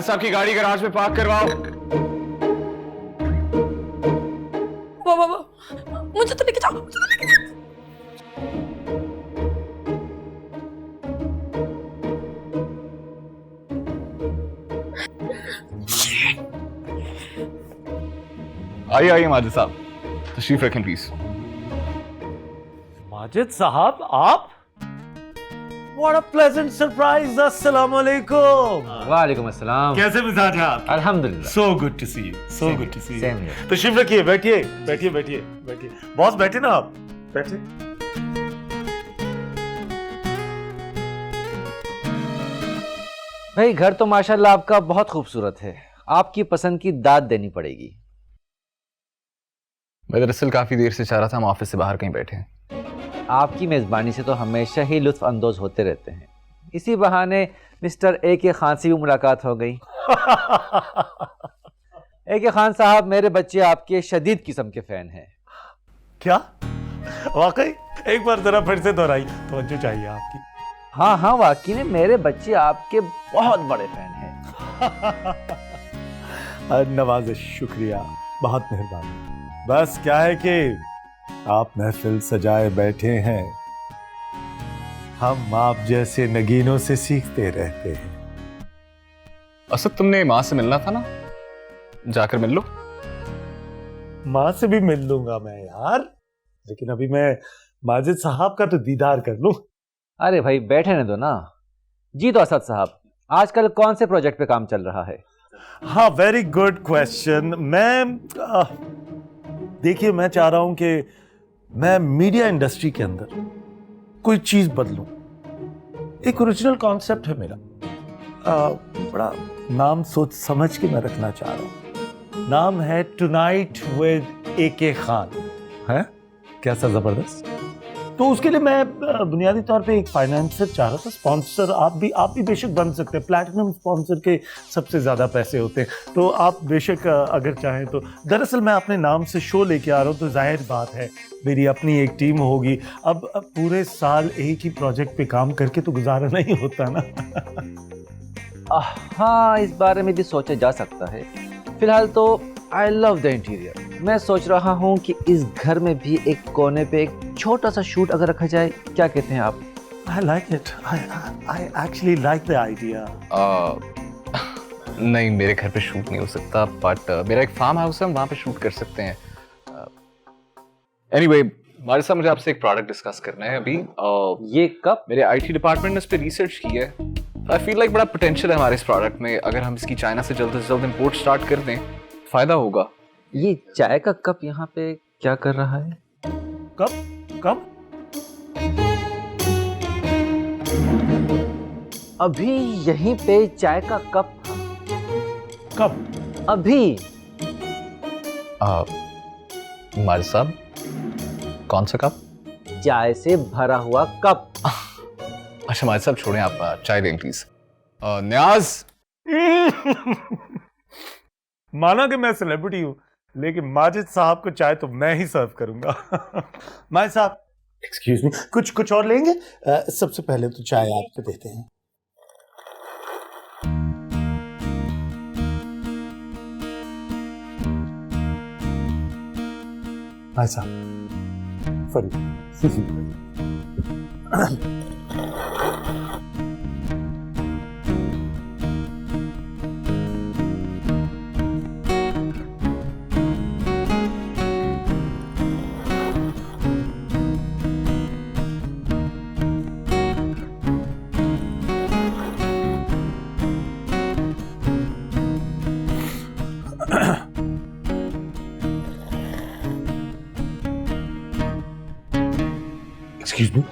साहब की गाड़ी गैराज में पार्क करवाओ। वाह, मुझे तो लेके जाओ, मुझे तो लेके जाओ। आइए आइए माजिद साहब, तशरीफ रखें प्लीज। माजिद साहब आप? What a pleasant surprise! अस्सलाम वालेकुम। वालेकुम अस्सलाम। कैसे मिजाज हैं आप? अल्हम्दुलिल्लाह। So good to see you. So good to see you. Same here. तशरीफ रखिए, बैठिए बैठिए बैठिए बैठिए। बॉस बैठे ना आप, बैठे। भाई घर तो माशाल्लाह आपका बहुत खूबसूरत है, आपकी पसंद की दाद देनी पड़ेगी। मैं दरअसल काफी देर से चाह रहा था हम ऑफिस से बाहर कहीं बैठे हैं। आपकी मेजबानी से तो हमेशा ही लुत्फ अंदोज होते रहते हैं। इसी बहाने मिस्टर ए के खान से भी मुलाकात हो गई। ए के खान साहब, मेरे बच्चे आपके शदीद किस्म के फैन हैं। क्या? वाकई? एक बार जरा फिर से दोहराई, तवज्जो चाहिए आपकी। हाँ हाँ, वाकई में मेरे बच्चे आपके बहुत बड़े फैन हैं। नवाज़िश, शुक्रिया, बहुत मेहरबानी। बस क्या है कि आप महफिल सजाए बैठे हैं, हम आप जैसे नगीनों से सीखते रहते हैं। असद, तुमने माँ से मिलना था ना, जाकर मिल लो। माँ से भी मिल लूंगा मैं यार, लेकिन अभी मैं माजिद साहब का तो दीदार कर लूं। अरे भाई बैठे रहने दो ना। जी तो असद साहब, आजकल कौन से प्रोजेक्ट पे काम चल रहा है? हाँ, वेरी गुड क्वेश्चन। देखिए, मैं चाह रहा हूं कि मैं मीडिया इंडस्ट्री के अंदर कोई चीज बदलूं। एक ओरिजिनल कॉन्सेप्ट है मेरा, बड़ा नाम सोच समझ के मैं रखना चाह रहा हूं। नाम है टुनाइट विद ए.के. खान। है कैसा जबरदस्त? तो उसके लिए मैं बुनियादी तौर पे एक फाइनेंसर चाह रहा था, स्पॉन्सर। आप भी बेशक बन सकते हैं, प्लैटिनम स्पॉन्सर के सबसे ज़्यादा पैसे होते हैं, तो आप बेशक अगर चाहें तो। दरअसल मैं अपने नाम से शो लेके आ रहा हूँ, तो जाहिर बात है मेरी अपनी एक टीम होगी। अब पूरे साल एक ही प्रोजेक्ट पे काम करके तो गुजारा नहीं होता ना। हाँ, इस बारे में भी सोचा जा सकता है। फिलहाल तो आई लव द इंटीरियर। मैं सोच रहा हूँ कि इस घर में भी एक कोने पे एक छोटा सा शूट अगर रखा जाए, क्या कहते हैं आप? I like it. I actually like the idea. नहीं, मेरे घर पे शूट नहीं हो सकता, बट मेरा एक फार्म हाउस है, हम वहाँ पे शूट कर सकते हैं। एनीवे, माजिद साहब, मुझे आपसे एक प्रोडक्ट डिस्कस करना है अभी। ये कब? मेरे आईटी डिपार्टमेंट ने इस पे रिसर्च की है। आई फील लाइक बड़ा पोटेंशियल है हमारे इस प्रोडक्ट में। अगर हम इसकी चाइना से जल्द इंपोर्ट स्टार्ट कर दें, फायदा होगा। ये चाय का कप यहाँ पे क्या कर रहा है? कब? अभी यहीं पे चाय का कप था। कब? अभी। माजिद साहब, कौन सा कप? चाय से भरा हुआ कप। अच्छा माजिद साहब, छोड़ें, आप चाय दें प्लीज। न्याज। माना कि मैं सेलिब्रिटी हूं, लेकिन माजिद साहब को चाय तो मैं ही सर्व करूंगा। माजिद साहब, एक्सक्यूज मी, कुछ और लेंगे? सबसे पहले तो चाय आपको देते हैं। माजिद साहब, फरीद। Excuse me?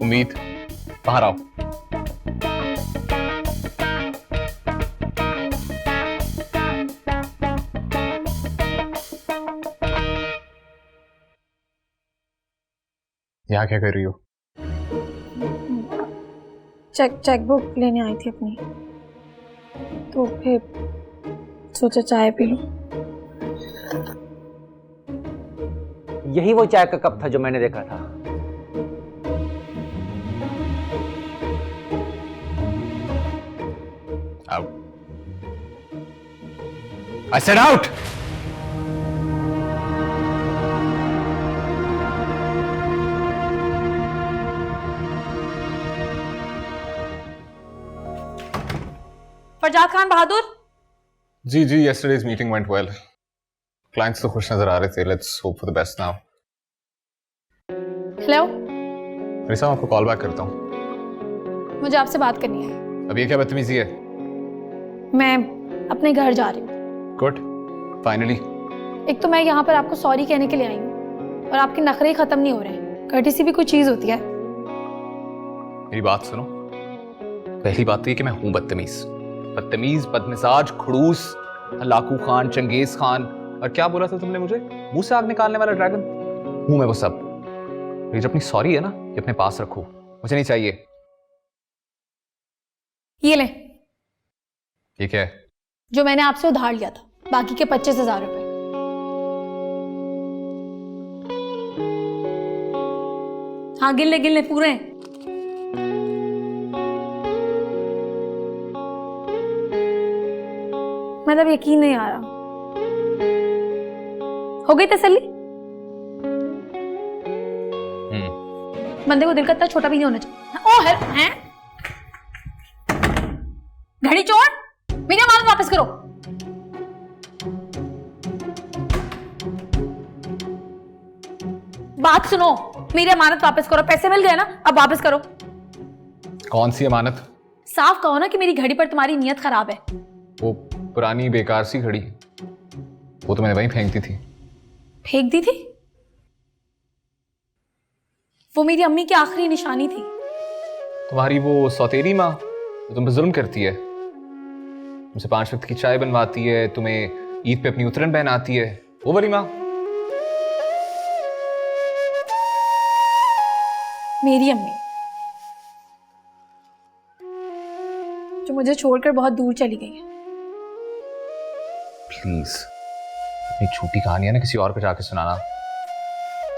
उम्मीद, बाहर आओ। यहाँ क्या कर रही हो? चेक बुक लेने आई थी अपनी। तो फिर सोचा चाय पी लूं। यही वो चाय का कप था जो मैंने देखा था। Out. I said out. Farzad Khan Bahadur. Ji ji, yesterday's meeting went well. Clients तो खुश नजर आ रहे थे. Let's hope for the best now. Hello, रिसा, मैं आपको कॉल बैक करता हूँ. मुझे आपसे बात करनी है। अब ये क्या बदतमीजी है? मैं अपने घर जा रही हूँ। Good. Finally. एक तो मैं यहाँ पर आपको सॉरी कहने के लिए आई हूँ और आपके नखरे खत्म नहीं हो रहे हैं। कर्टेसी भी कोई चीज होती है। मेरी बात सुनो. पहली बात तो ये कि मैं हूँ बदतमीज, बदमिजाज, खड़ूस, हलाकू खान, चंगेज खान, और क्या बोला था तुमने मुझे? मुंह से आग निकालने वाला ड्रैगन. हूँ मैं वो सब. ये जो अपनी सॉरी है ना, ये अपने पास रखो. मुझे नहीं चाहिए. ये ले, ये क्या है? जो मैंने आपसे उधार लिया था, बाकी के 25,000 रुपए। हाँ, गिन ले पूरे। मतलब यकीन नहीं आ रहा। हो गई तसल्ली? बंदे को दिल का इतना छोटा भी नहीं होना चाहिए। ओ है घड़ी चोर, मेरी अमानत वापस करो। बात सुनो, मेरी अमानत वापस करो। पैसे मिल गए ना, अब वापस करो। कौन सी अमानत? साफ कहो ना कि मेरी घड़ी पर तुम्हारी नीयत खराब है। वो पुरानी बेकार सी घड़ी, वो तो मैंने वहीं फेंक दी थी. फेंक दी थी? वो मेरी अम्मी की आखिरी निशानी थी। तुम्हारी वो सौतेरी माँ जो तुम पे जुल्म करती है, तुमसे 5 वक्त की चाय बनवाती है, तुम्हें ईद पे अपनी उतरन पहनाती है, वो वाली माँ. मेरी अम्मी, जो मुझे छोड़कर बहुत दूर चली गई है। प्लीज अपनी छोटी कहानी है ना किसी और को जाके सुनाना.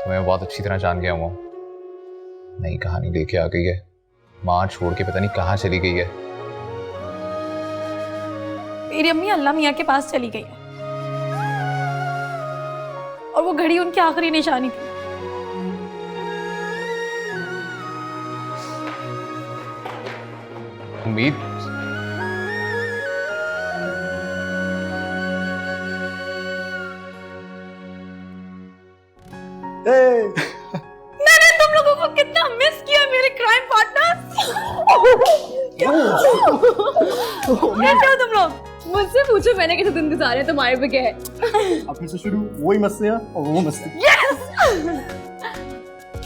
तुम्हें बहुत अच्छी तरह जान गया हूँ. नई कहानी लेके आ गई है. माँ छोड़ के पता नहीं कहाँ चली गई है. मेरी अम्मी अल्लाह मियाँ के पास चली गई है और वो घड़ी उनकी आखिरी निशानी थी। उम्मीद मैंने तुम लोगों को कितना मिस किया, मेरे क्राइम पार्टनर्स। कैसे हो तुम लोग? मुझसे पूछो मैंने कैसे दिन गुजारे, तुम्हारे पे क्या है? अब फिर से शुरू वही मस्तियाँ और वो मस्ती.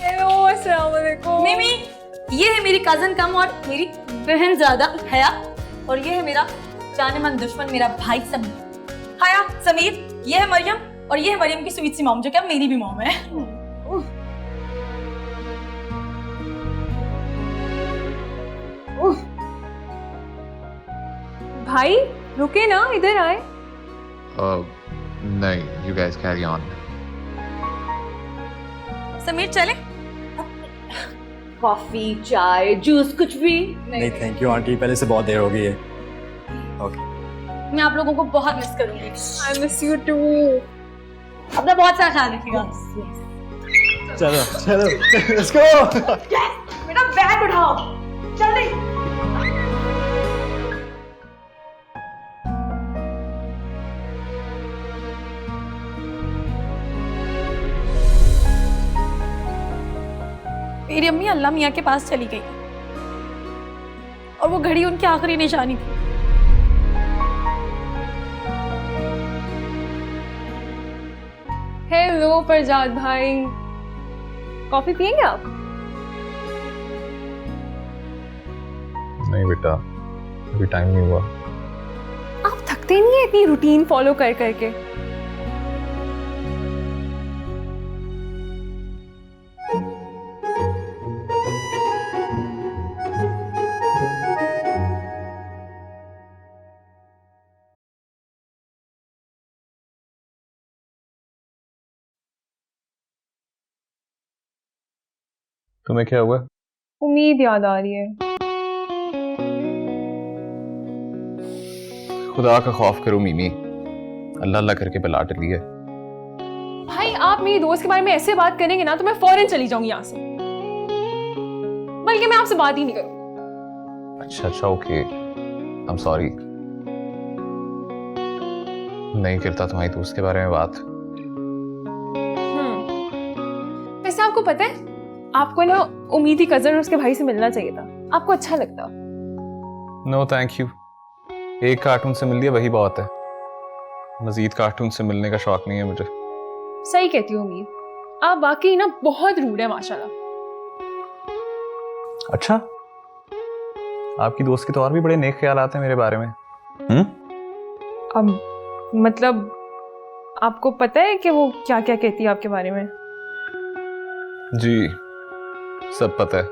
हेलो, अस्सलाम वालेकुम। मिमी, ये है मेरी कजन कम और मेरी बहन ज्यादा हया, और ये है मेरा जानेमन दुश्मन मेरा भाई समीर। हया, समीर, ये है मरियम और ये है मरियम की स्वीट सी मॉम, जो क्या मेरी भी मॉम है। भाई रुके ना, इधर आए। नहीं, you guys carry on. Sameer चले? कॉफी, चाय, जूस, कुछ भी नहीं थैंक यू आंटी, पहले से बहुत देर हो गई है. मैं आप लोगों को बहुत मिस करूंगी। I miss you too. अपना बहुत सारा ख्याल रखिएगा। चलो चलो लेट्स गो. बेटा बैग उठाओ, जल्दी। मेरी अम्मी अल्लाह मियाँ के पास चली गई और वो घड़ी उनकी आखिरी निशानी थी। हेलो फरजाद भाई, कॉफी पियेंगे आप? नहीं बेटा, अभी टाइम नहीं हुआ. आप थकते नहीं है इतनी रूटीन फॉलो कर करके? तुम्हें क्या हुआ? उम्मीद याद आ रही है। खुदा का खौफ करो मीमी, अल्लाह अल्लाह करके बला टली है। भाई आप मेरी दोस्त के बारे में ऐसे बात करेंगे ना तो मैं फौरन चली जाऊंगी यहाँ से, बल्कि मैं आपसे बात ही नहीं करूंगी। अच्छा ओके, आई एम सॉरी। नहीं करता तुम्हारी दोस्त के बारे में बात। वैसे आपको पता है, आपको ना उम्मीद की कजन और उसके भाई से मिलना चाहिए था, आपको अच्छा लगता। नो थैंक यू, एक कार्टून से मिल लिया वही बहुत है, मजीद कार्टून से मिलने का शौक नहीं है मुझे। सही कहती हूँ उम्मीद, आप वाकई ना बहुत रूड है माशाल्लाह। अच्छा, आपकी दोस्त के तो और भी बड़े नेक ख्याल आते हैं मेरे बारे में। अब मतलब आपको पता है कि वो क्या क्या कहती है आपके बारे में? जी सब पता है,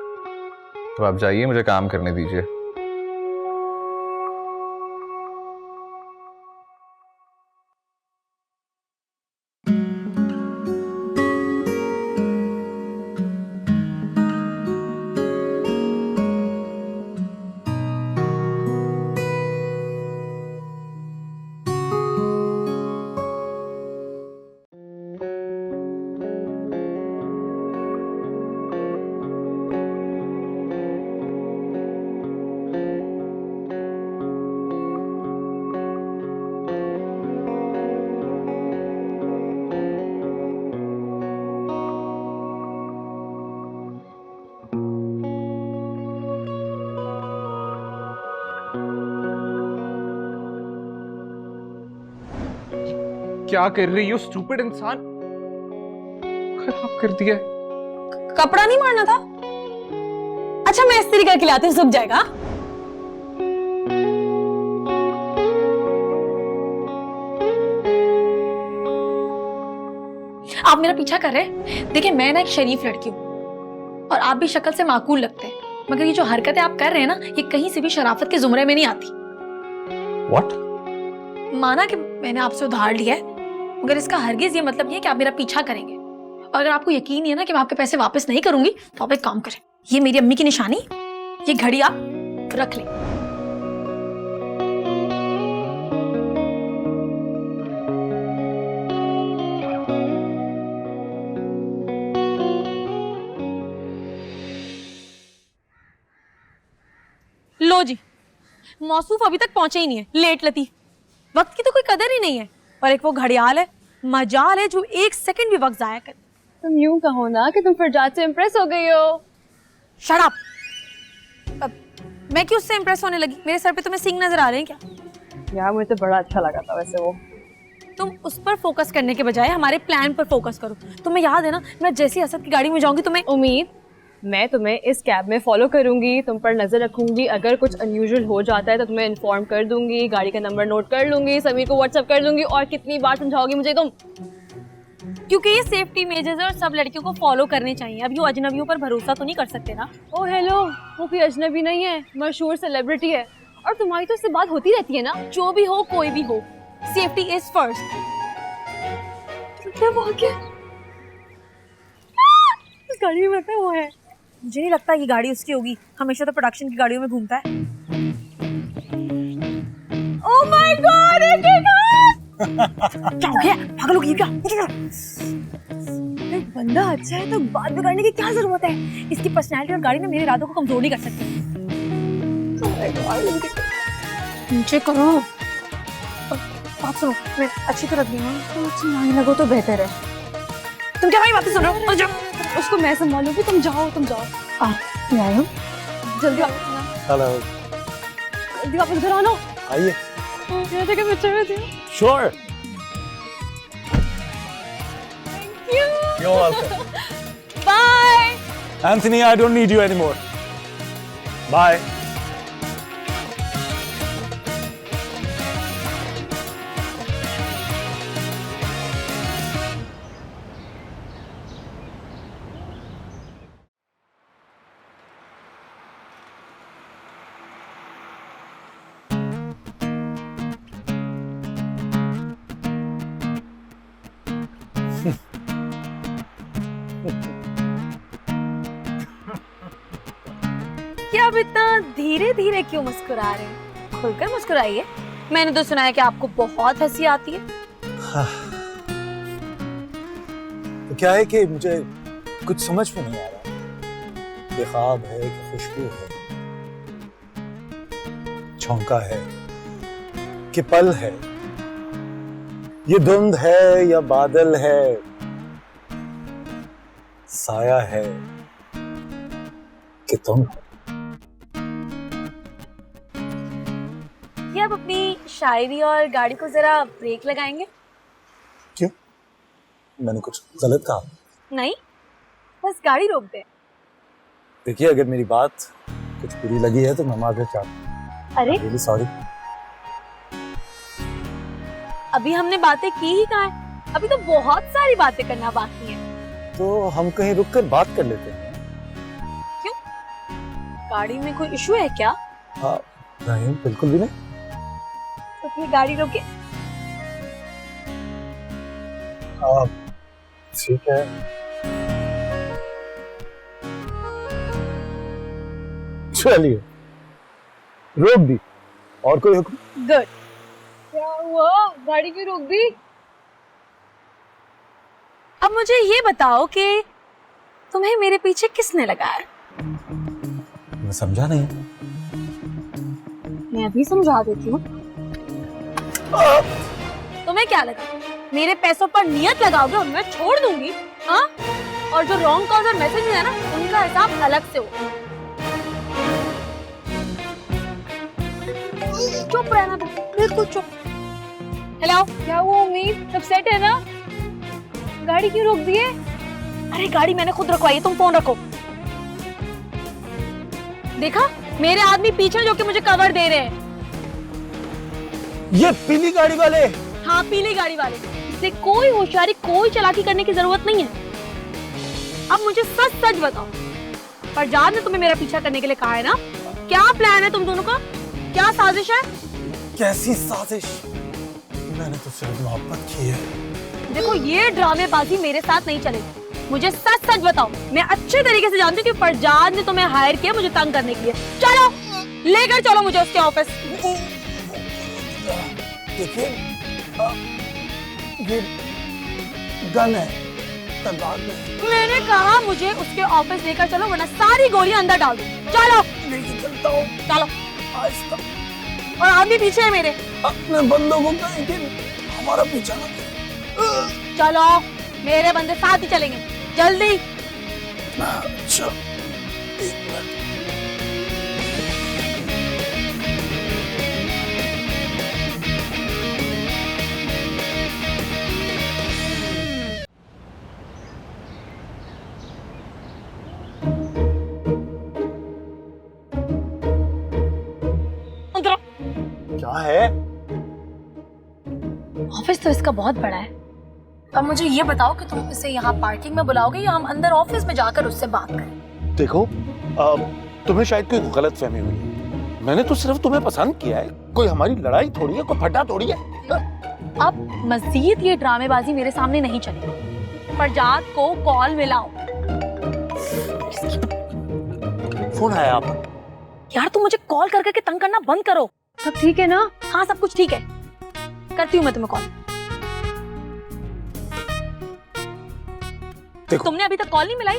तो आप जाइए, मुझे काम करने दीजिए। क्या कर रही हो स्टूपिड इंसान, खराब कर दिया। कपड़ा नहीं मारना था? अच्छा मैं इस्त्री करके लाती हूँ, सूख जाएगा। आप मेरा पीछा कर रहे हैं? देखिए मैं ना एक शरीफ लड़की हूँ और आप भी शक्ल से माकूल लगते हैं, मगर ये जो हरकतें आप कर रहे हैं ना, ये कहीं से भी शराफत के जुमरे में नहीं आती। What? माना कि मैंने आपसे उधार लिया है, मगर इसका हरगिज ये मतलब नहीं है कि आप मेरा पीछा करेंगे। और अगर आपको यकीन नहीं है ना कि मैं आपके पैसे वापस नहीं करूंगी, तो आप एक काम करें, ये मेरी अम्मी की निशानी, ये घड़ी आप रख लें। लो जी, मौसूफ अभी तक पहुंचे ही नहीं है, लेट लतीफ। वक्त की तो कोई कदर ही नहीं है, और एक वो घड़ियाल है, मजाल है, जो एक सेकंड भी वक्त जाया कर। तुम यूं कहो ना कि तुम फरजाद से इम्प्रेस हो गई हो। Shut up. मैं क्यों उससे इम्प्रेस होने लगी? मेरे सर पे तुम्हें सिंग नजर आ रहे हैं क्या? यार मुझे तो बड़ा अच्छा लगा था वैसे वो। तुम उस पर फोकस करने के बजाय हमारे प्लान पर फोकस करो। तुम्हें याद है ना, मैं जैसे ही असद की गाड़ी में जाऊंगी तुम्हें उम्मीद, मैं तुम्हें इस कैब में फॉलो करूंगी, तुम पर नजर रखूंगी, अगर कुछ अनयूजुअल हो जाता है तो तुम्हें इन्फॉर्म कर दूंगी, गाड़ी का नंबर नोट कर लूंगी, समीर को व्हाट्सएप कर दूंगी। और कितनी बार समझाओगी मुझे तुम? क्योंकि ये सेफ्टी मेजर्स है और सब लड़कियों को फॉलो करने चाहिए। अब यूं अजनबियों पर भरोसा तो नहीं कर सकते ना। ओ हेलो, वो कोई अजनबी नहीं है, मशहूर सेलिब्रिटी है, और तुम्हारी तो उससे बात होती रहती है ना। जो भी हो, कोई भी हो, सेफ्टी इज फर्स्ट। क्या वो क्या? इस गाड़ी में बैठा वो है। मुझे नहीं लगता ये गाड़ी उसकी होगी, हमेशा तो प्रोडक्शन की गाड़ियों में घूमता है। ओह माय गॉड, ये क्या हो गया? पागल हो गई क्या? बंदा अच्छा है तो बात बिगाड़ने की क्या जरूरत है? इसकी पर्सनैलिटी और गाड़ी में मेरे इरादों को कमजोर नहीं कर सकती। नीचे करो। बात सुनो, मैं अच्छी तरह दी हूँ, तुम चिल्लाने लगो तो बेहतर है। तुम क्या भाई बातें सुन रहे हो? जाओ। उसको मैं संभालूंगी, तुम जाओ तुम जाओ। मैं आया हूँ। जल्दी वापस आना, हेलो, जल्दी वापस घर आना। आइए। मेरे जगह पिक्चर में थी। Sure. Thank you. You're welcome. Bye. Anthony, I don't need you anymore. Bye. आप इतना धीरे धीरे क्यों मुस्कुरा रहे हैं? खुलकर मुस्कुराइए। मैंने तो सुना है कि आपको बहुत हंसी आती है। तो क्या है कि मुझे कुछ समझ में नहीं आ रहा कि ख्वाब है कि खुशबू है, झोंका है कि पल है, ये धुंध है या बादल है, साया है कि तुम। ये आप अपनी शायरी और गाड़ी को जरा ब्रेक लगाएंगे? क्यों? मैंने कुछ गलत कहा? नहीं, बस गाड़ी रोक दे। देखिए, अगर मेरी बात कुछ बुरी लगी है तो मैं माफी चाहता हूँ। अरे रियली सॉरी। अभी हमने बातें की ही कहाँ है? अभी तो बहुत सारी बातें करना बाकी है। तो हम कहीं रुक कर बात कर लेते हैं। क्यों? गाड़ी में कोई इशू है क्या? हाँ नहीं, बिल्कुल भी नहीं। तो फिर गाड़ी रोके। हाँ ठीक है। चलिए, रोक दी। और कोई हुक्म? गुड। क्या हुआ, गाड़ी क्यों रोक दी? अब मुझे ये बताओ कि तुम्हें मेरे पीछे किसने लगाया? मैं समझा नहीं। मैं अभी समझा देती हूँ। तुम्हें क्या लगा मेरे पैसों पर नियत लगाओगे और मैं छोड़ दूंगी? हाँ? और जो रॉन्ग कॉल और मैसेज है ना, उनका हिसाब अलग से होगा। चुप रहना तुम, बिल्कुल चुप। हेलो, क्या हुआ उम्मीद, सब सेट है ना? गाड़ी क्यों रोक दिए? अरे गाड़ी मैंने खुद रखवाई है, तुम फोन रखो। देखा, मेरे आदमी पीछे जो कि मुझे कवर दे रहे हैं। ये पीली गाड़ी वाले? हाँ, पीली गाड़ी वाले। इससे कोई होशियारी, कोई चालाकी करने की जरूरत नहीं है। अब मुझे सच सच बताओ, फरजाद ने तुम्हें मेरा पीछा करने के लिए कहा है ना? क्या प्लान है तुम दोनों का? क्या साजिश है? कैसी साजिश? मैंने तो सिर्फ मोहब्बत की है। देखो, ये ड्रामेबाजी मेरे साथ नहीं चलेगी। मुझे सच सच बताओ। मैं अच्छे तरीके से जानती हूँ कि फरजाद ने तुम्हें हायर किया मुझे तंग करने के लिए। चलो, लेकर चलो मुझे उसके ऑफिस। देखिए, ये गन है, तलवार नहीं। मैंने कहा मुझे उसके ऑफिस लेकर चलो, वरना सारी गोलियां अंदर डाल दो। चलो। लेके चलता हूँ। चलो। आहिस्ता। और आदमी पीछे है मेरे। अपने बंदों को कहीं कि हमारा पीछा ना करे। चलो, मेरे बंदे साथ ही चलेंगे, जल्दी। अच्छा, एक मिनट। क्या है? ऑफिस तो इसका बहुत बड़ा है। अब मुझे ये बताओ कि तुम इसे यहाँ पार्किंग में बुलाओगे या हम अंदर ऑफिस में जाकर उससे बात करें? देखो, तुम्हें शायद कोई गलतफहमी हुई है। मैंने तो सिर्फ तुम्हें पसंद किया है, कोई हमारी लड़ाई थोड़ी है, कोई फटा थोड़ी है। अब मजीद ये ड्रामेबाजी मेरे सामने नहीं चलेगी। फरजाद को कॉल मिलाओ। फोन आया आप? यार, तुम मुझे कॉल कर करके तंग करना बंद करो। सब ठीक है ना? हाँ, सब कुछ ठीक है। करती हूँ मैं तुम्हें कॉल। तुमने अभी तक कॉल नहीं मिलाई?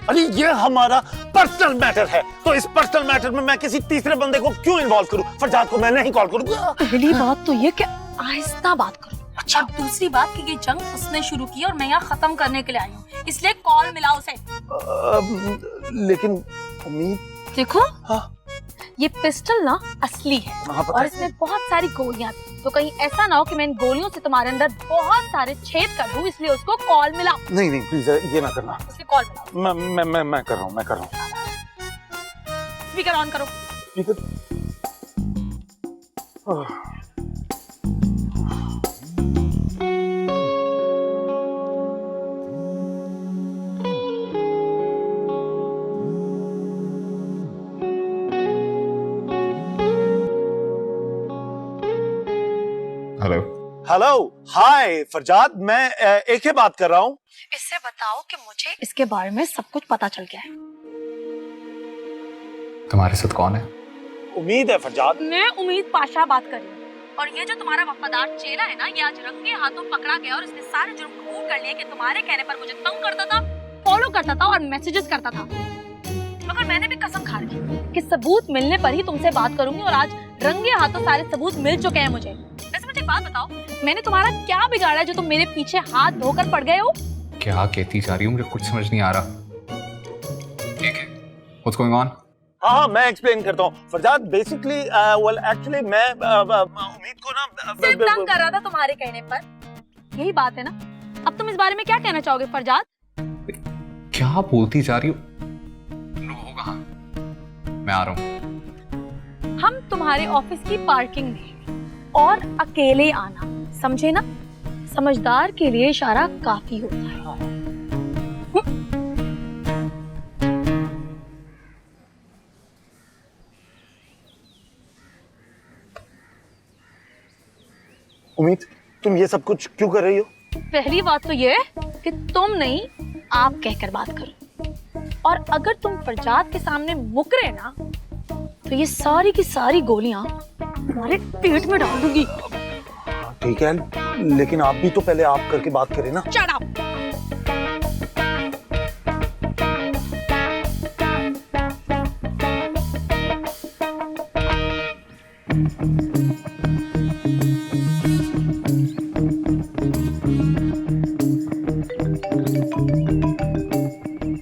अरे ये हमारा पर्सनल मैटर है, तो इस पर्सनल मैटर में मैं किसी तीसरे बंदे को क्यों इन्वॉल्व करूं? फरजाद को मैं नहीं कॉल करूंगा। पहली बात तो ये कि आहिस्ता बात करो। अच्छा, दूसरी बात कि ये जंग उसने शुरू की और मैं यहाँ खत्म करने के लिए आई हूँ, इसलिए कॉल मिलाओ उसे। लेकिन उम्मीद, देखो, हाँ? ये पिस्टल ना असली है और इसमें बहुत सारी गोलियां थी, तो कहीं ऐसा ना हो कि मैं इन गोलियों से तुम्हारे अंदर बहुत सारे छेद कर दूं, इसलिए उसको कॉल मिलाओ। नहीं नहीं, प्लीज ये ना करना। उसके कॉल मिलाओ। मैं कर रहा हूँ। स्पीकर ऑन करो। स्पीकर। हेलो। हेलो, हाय फरजाद, मैं एक ही बात कर रहा हूँ। इससे बताओ कि मुझे इसके बारे में सब कुछ पता चल गया है। तुम्हारे साथ कौन है? उम्मीद है फरजाद। मैं उम्मीद पाशा बात कर रही हूँ। और ये जो तुम्हारा वफादार चेला है ना, ये आज रंगे हाथों पकड़ा गया और इसने सारे जुर्म कबूल कर लिए कि तुम्हारे कहने पर मुझे तंग करता था, फॉलो करता था और मैसेजेस करता था। मगर मैंने भी कसम खा रखी कि सबूत मिलने पर ही तुमसे बात करूंगी और आज रंगे हाथों सारे सबूत मिल चुके हैं मुझे। वैसे मुझे एक बात बताओ, मैंने तुम्हारा क्या बिगाड़ा है जो तुम मेरे पीछे हाथ धोकर पड़ गए हो? क्या कहती जा रही हो, मुझे कुछ समझ नहीं आ रहा। ठीक है, व्हाट्स गोइंग ऑन? हाँ, मैं एक्सप्लेन करता हूँ फरजाद। बेसिकली वेल एक्चुअली मैं उम्मीद को ना सिर्फ तंग कर रहा था तुम्हारे कहने पर, यही बात है ना? अब तुम इस बारे में क्या कहना चाहोगे फरजाद? क्या बोलती जा रही हो? लोग हो कहाँ? मैं आ रहा हूँ। हम तुम्हारे ऑफिस की पार्किंग में और अकेले आना, समझे ना? समझदार के लिए इशारा काफी होता है। उम्मीद, तुम ये सब कुछ क्यों कर रही हो? पहली बात तो ये कि तुम नहीं, आप कहकर बात करो। और अगर तुम फरजाद के सामने मुकरे ना, तो ये सारी की सारी गोलियां तुम्हारे पेट में डाल दूंगी। ठीक है, लेकिन आप भी तो पहले आप करके बात करें ना। Shut up!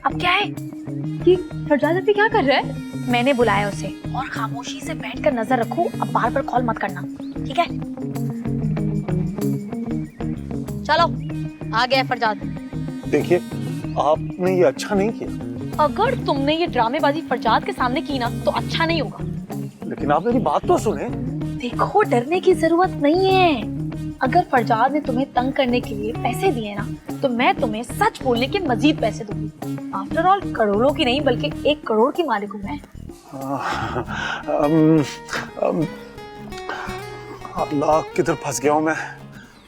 अब क्या है कि फरजाद अभी क्या कर रहा है? मैंने बुलाया उसे और खामोशी से बैठकर नजर रखो। अब बार बार कॉल मत करना, ठीक है? चलो, आ गया फरजाद। देखिए, आपने ये अच्छा नहीं किया। अगर तुमने ये ड्रामेबाजी फरजाद के सामने की ना, तो अच्छा नहीं होगा। लेकिन आप मेरी बात तो सुने। देखो, डरने की जरूरत नहीं है। अगर फरजाद ने तुम्हें तंग करने के लिए पैसे दिए ना, तो मैं तुम्हें सच बोलने के मजीद पैसे दूंगी। आफ्टर ऑल करोड़ों की नहीं बल्कि 1 करोड़ की मालिक हूँ मैं। अल्लाह, किधर फंस गया हूँ मैं?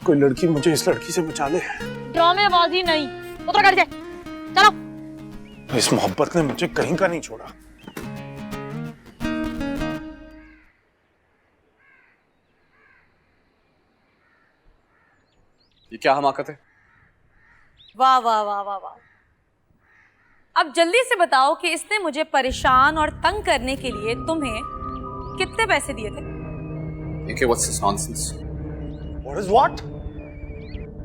कोई लड़की मुझे इस लड़की से बचा ले। ड्रामेबाजी नहीं, उतर कर जाए। चलो। इस मोहब्बत ने मुझे कहीं का नहीं छोड़ा। ये क्या हमाकत है? वाह वाह वाह वाह वाह। अब जल्दी से बताओ कि इसने मुझे परेशान और तंग करने के लिए तुम्हें कितने पैसे दिए थे? Okay, what's this nonsense? What is what?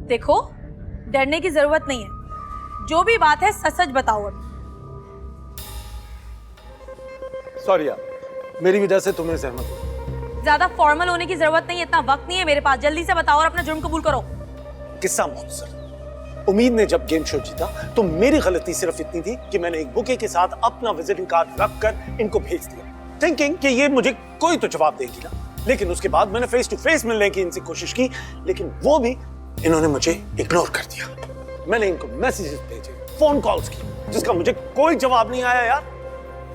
देखो, डरने की जरूरत नहीं है। जो भी बात है सच सच बताओ। अब सॉरी यार, मेरी वजह से तुम्हें सहमत हो। ज्यादा फॉर्मल होने की जरूरत नहीं है, इतना वक्त नहीं है मेरे पास। जल्दी से बताओ और अपना जुर्म कबूल करो। किस्सा मुख्तसर। उम्मीद ने जब गेम शो जीता तो मेरी गलती सिर्फ इतनी थी कि मैंने एक बुके के साथ अपना विजिटिंग कार्ड रख कर इनको भेज दिया, थिंकिंग कि ये मुझे कोई तो जवाब देगी ना। लेकिन उसके बाद मैंने फेस टू फेस मिलने की इनसे कोशिश की, लेकिन वो भी इन्होंने मुझे इग्नोर कर दिया। मैंने इनको मैसेजेस भेजे, फोन कॉल्स की, जिसका मुझे कोई जवाब नहीं आया यार।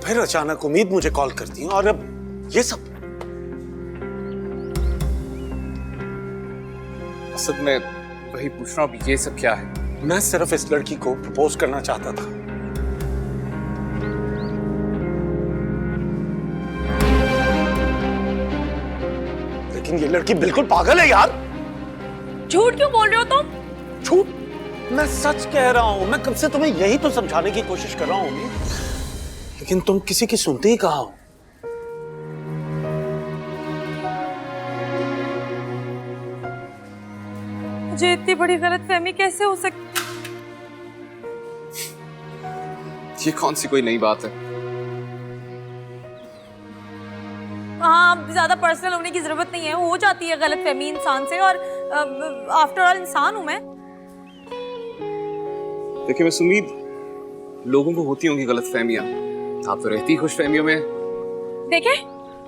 फिर अचानक उम्मीद मुझे कॉल करती है और अब ये सब। असल में वही पूछ रहा हूँ, ये सब क्या है? मैं सिर्फ इस लड़की को प्रपोज करना चाहता था। लेकिन ये लड़की बिल्कुल पागल है यार। झूठ क्यों बोल रहे हो तुम? झूठ? मैं सच कह रहा हूं। मैं कब से तुम्हें यही तो समझाने की कोशिश कर रहा हूं, लेकिन तुम किसी की सुनते ही कहाँ हो। मुझे इतनी बड़ी गलतफहमी कैसे हो सकती? ये कौन सी कोई नई बात है? हाँ, ज्यादा पर्सनल होने की जरूरत नहीं है। हो जाती है गलतफहमी इंसान से, और आफ्टर ऑल इंसान हूं मैं। देखिए मैं उम्मीद, लोगों को होती होंगी गलतफहमियां, आप तो रहती खुशफहमियों में। देखे,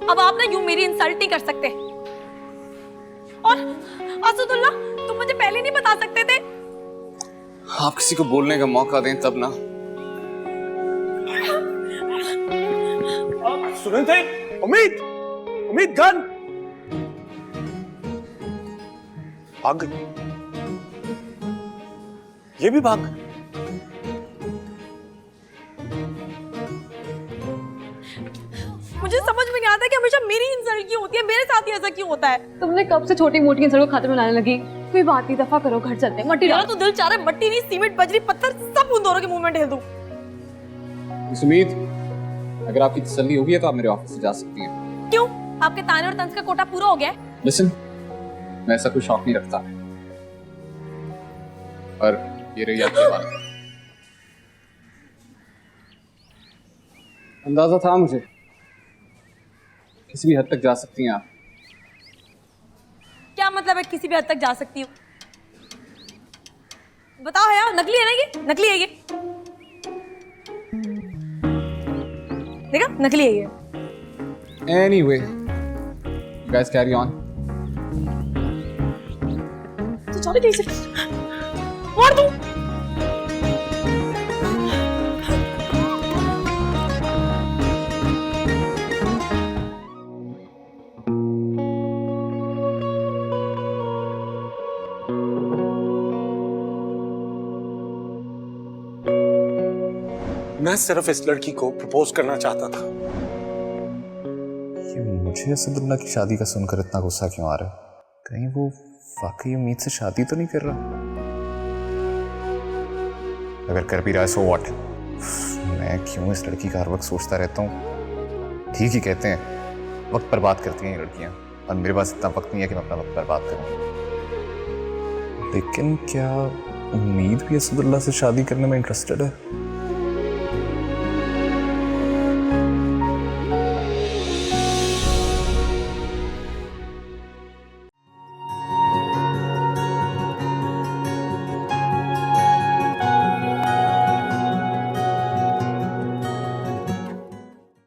अब आप ना यूं मेरी इंसल्ट नहीं कर सकते। और असदुल्ला, तुम मुझे पहले नहीं बता सकते थे? आप किसी को बोलने का मौका दें तब ना। सुने थे? उम्मीद, उम्मीद गन भाग गई। ये भी भाग गई। मुझे समझ में नहीं आता कि हमेशा मेरी इंसल्ट क्यों होती है, मेरे साथ ही ऐसा क्यों होता है। तुमने कब से छोटी मोटी इंसान को खाते में लाने लगी? कोई बात नहीं, दफा करो, घर चलते हैं। मट्टी मेरा डालो। तो दिल चाह रहा है मट्टी नहीं, सीमेंट, बजरी, पत्थर सब उन दोनों के मुंह में ढेल दूं। सुमीत, अगर आपकी तसल्ली होगी तो आप मेरे ऑफिस से जा सकती हैं। क्यों? आपके ताने और तंज का कोटा पूरा हो गया है? लिसन, मैं ऐसा कोई शौक नहीं रखता। और ये रही आपकी बात। अंदाजा था मुझे, किसी भी हद तक जा सकती हैं आप। क्या मतलब है किसी भी हद तक जा सकती हूँ? बताओ हया, नकली है ना ये? नकली है ये? देखा, नकली है ये। Anyway, guys carry on. तो चलो कहीं से मार दूं। मैं सिर्फ इस लड़की को प्रपोज करना चाहता था। ये मुझे असदुल्ला की शादी का सुनकर इतना गुस्सा क्यों आ रहा है? कहीं वो वाकई उम्मीद से शादी तो नहीं कर रहा? अगर कर भी रहा है सो व्हाट? मैं क्यों इस लड़की का हर वक्त सोचता रहता हूँ। ठीक ही कहते हैं, वक्त बर्बाद करती हैं ये लड़कियाँ, और मेरे पास इतना वक्त नहीं है कि मैं अपना वक्त बर्बाद करूँ। लेकिन क्या उम्मीद भी असदुल्ला से शादी करने में इंटरेस्टेड है?